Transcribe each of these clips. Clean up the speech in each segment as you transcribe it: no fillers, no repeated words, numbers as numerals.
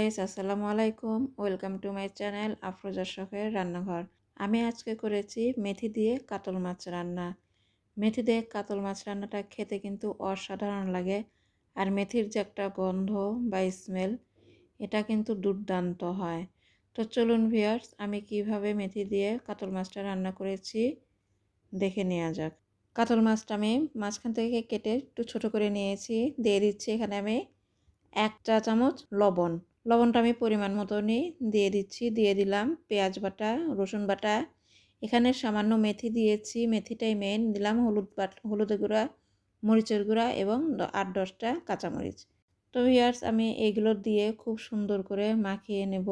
Guys, আসসালামু আলাইকুম। Welcome to my channel Afroza শখের রান্নাঘর। আমি আজকে করেছি মেথি দিয়ে কাতল মাছ রান্না। মেথি দিয়ে কাতল মাছ রান্নাটা খেতে কিন্তু অসাধারণ লাগে। আর মেথির যে একটা গন্ধ বা স্মেল, এটা কিন্তু দুর্দান্ত হয়। তো চলুন ভিউয়ার্স, আমি কিভাবে মেথি দিয়ে কাতল মাছটা রান্না করেছি দেখে নেওয়া যাক। কাতল মাছটা আমি মাঝখান থেকে কেটে একটু ছোট করে নিয়েছি। দিয়ে দিচ্ছি এখানে আমি 1 চা চামচ লবণ। লবণটা আমি পরিমাণ মতনই দিয়ে দিচ্ছি। দিয়ে দিলাম পেঁয়াজ বাটা, রসুন বাটা। এখানে সামান্য মেথি দিয়েছি, মেথিটাই মেইন। দিলাম হলুদের গুঁড়া, মরিচের গুঁড়া এবং 8-10টা কাঁচামরিচ। তো ভিউয়ার্স, আমি এইগুলো দিয়ে খুব সুন্দর করে মাখিয়ে নেব।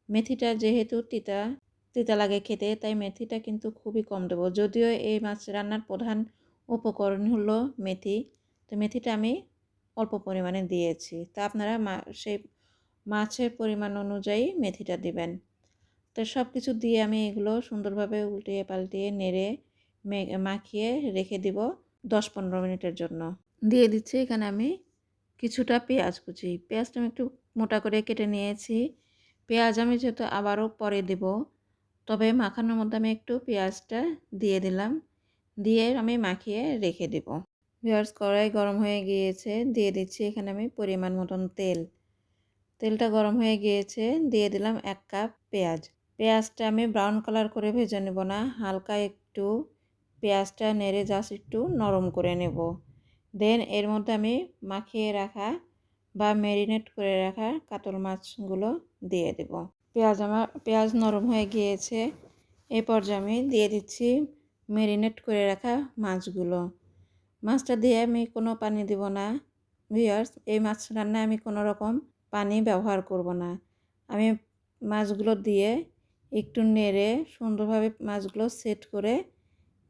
মেথিটা যেহেতু তিতা তিতা লাগে খেতে, তাই মেথিটা কিন্তু খুবই কম দেবো। যদিও এই মাছ রান্নার প্রধান উপকরণ হলো মেথি, তো মেথিটা আমি অল্প পরিমাণে দিয়েছি। তা আপনারা সেই মাছের পরিমাণ অনুযায়ী মেথিটা দিবেন। তো সব কিছু দিয়ে আমি এগুলো সুন্দরভাবে উল্টিয়ে পাল্টিয়ে নেড়ে মাখিয়ে রেখে দিব 10-15 মিনিটের জন্য। দিয়ে দিচ্ছি এখানে আমি কিছুটা পেঁয়াজ কুচি। পেঁয়াজটা আমি একটু মোটা করে কেটে নিয়েছি। পেঁয়াজ আমি যেহেতু আবারও পরে দেব, তবে মাখানোর মধ্যে আমি একটু পেঁয়াজটা দিয়ে দিলাম। দিয়ে আমি মাখিয়ে রেখে দেব। ভিউয়ার্স, কড়াই গরম হয়ে গিয়েছে। দিয়ে দিচ্ছি এখানে আমি পরিমাণ মতন তেল। তেলটা গরম হয়ে গিয়েছে, দিয়ে দিলাম 1 কাপ পেঁয়াজ। পেঁয়াজটা আমি ব্রাউন কালার করে ভেজে নেব না, হালকা একটু পেঁয়াজটা নেড়ে জাস্ট একটু নরম করে নেব। দেন এর মধ্যে আমি মাখিয়ে রাখা বা ম্যারিনেট করে রাখা কাতল মাছগুলো দিয়ে দেব। পেঁয়াজ নরম হয়ে গিয়েছে। এই পর্যায়ে আমি দিয়ে দিচ্ছি ম্যারিনেট করে রাখা মাছগুলো। মাছটা দিয়ে আমি কোনো পানি দেব না। ভিউয়ার্স, এই মাছ রান্নায় আমি কোনো রকম পানি ব্যবহার করব না। আমি মাছগুলো দিয়ে একটু নেড়ে সুন্দরভাবে মাছগুলো সেট করে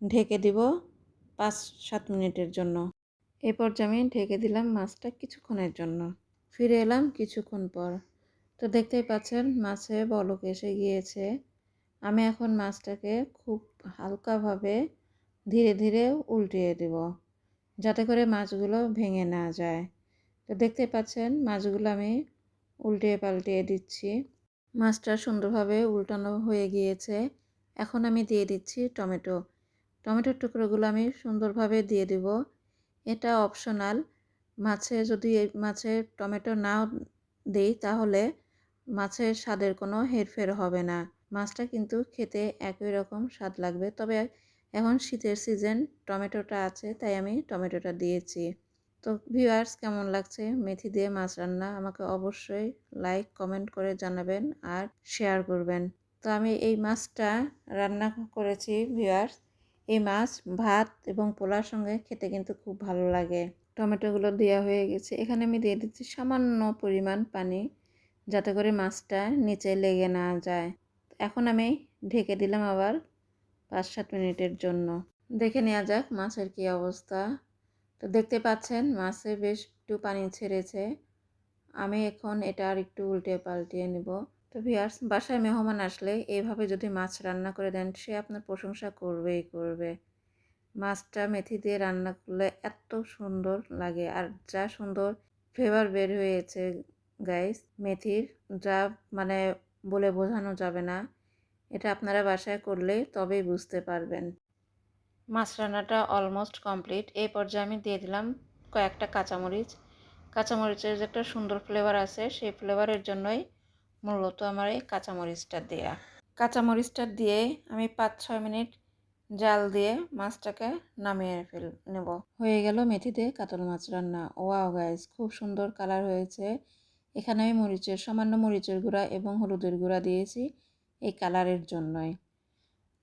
ঢেকে দিব 5-7 মিনিটের জন্য। এই পর্যায়ে আমি ঢেকে দিলাম মাছটা কিছুক্ষণের জন্য। ফিরে এলাম কিছুক্ষণ পর। তো দেখতেই পাচ্ছেন মাছে বলক এসে গিয়েছে। আমি এখন মাছটাকে খুব হালকাভাবে ধীরে ধীরে উল্টিয়ে দেব, যাতে করে মাছগুলো ভেঙে না যায়। তো দেখতে পাচ্ছেন মাছগুলো আমি উল্টিয়ে পাল্টিয়ে দিচ্ছি। মাছটা সুন্দরভাবে উল্টানো হয়ে গিয়েছে। এখন আমি দিয়ে দিচ্ছি টমেটোর টুকরোগুলো আমি সুন্দরভাবে দিয়ে দেব। এটা অপশনাল। যদি মাছে টমেটো নাও দেই, তাহলে মাছের স্বাদের কোনো হেরফের হবে না। মাছটা কিন্তু খেতে একই রকম স্বাদ লাগবে। তবে এখন শীতের সিজন, টমেটোটা আছে, তাই আমি টমেটোটা দিয়েছি। তো ভিউয়ার্স, কেমন লাগছে মেথি দিয়ে মাছ রান্না? আমাকে অবশ্যই লাইক কমেন্ট করে জানাবেন আর শেয়ার করবেন। তো আমি এই মাছটা রান্না করেছি ভিউয়ার্স। এই মাছ ভাত এবং পোলার সঙ্গে খেতে কিন্তু খুব ভালো লাগে। টমেটোগুলো দেওয়া হয়ে গেছে। এখানে আমি দিয়ে দিচ্ছি সামান্য পরিমাণ পানি, যাতে করে মাছটা নিচে লেগে না যায়। এখন আমি ঢেকে দিলাম আবার 5-7 মিনিটের জন্য। দেখে নেওয়া যাক মাছের কী অবস্থা। তো দেখতে পাচ্ছেন মাছে বেশ একটু পানি ছেড়েছে। আমি এখন এটা আর একটু উল্টে পাল্টিয়ে নেব। তো ভিউয়ার্স, বাসায় মেহমান আসলে এইভাবে যদি মাছ রান্না করে দেন, সে আপনার প্রশংসা করবেই করবে। মাছটা মেথি দিয়ে রান্না করলে এত সুন্দর লাগে, আর যা সুন্দর ফ্লেভার বের হয়েছে গাইস মেথির, যা মানে বলে বোঝানো যাবে না। এটা আপনারা বাসায় করলে তবেই বুঝতে পারবেন। মাছ রান্নাটা অলমোস্ট কমপ্লিট। এই পর্যায়ে আমি দিয়ে দিলাম কয়েকটা কাঁচামরিচ। কাঁচামরিচের যে একটা সুন্দর ফ্লেভার আছে, সেই ফ্লেভারের জন্যই মূলত আমার এই কাঁচামরিচটা দেয়া। কাঁচামরিচটা দিয়ে আমি 5-6 মিনিট জাল দিয়ে মাছটাকে নামিয়ে নেব। হয়ে গেল মেথি দিয়ে কাতল মাছ রান্না। ওয়াও গাইস, খুব সুন্দর কালার হয়েছে। এখানে আমি সামান্য মরিচের গুঁড়া এবং হলুদের গুঁড়া দিয়েছি এই কালারের জন্যই।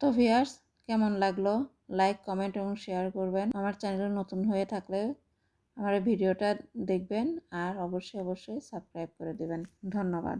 তো ভিউয়ার্স, কেমন লাগলো? লাইক কমেন্ট এবং শেয়ার করবেন। আমার চ্যানেল নতুন হয়ে থাকলে আমার ভিডিওটা দেখবেন আর অবশ্যই সাবস্ক্রাইব করে দেবেন। ধন্যবাদ।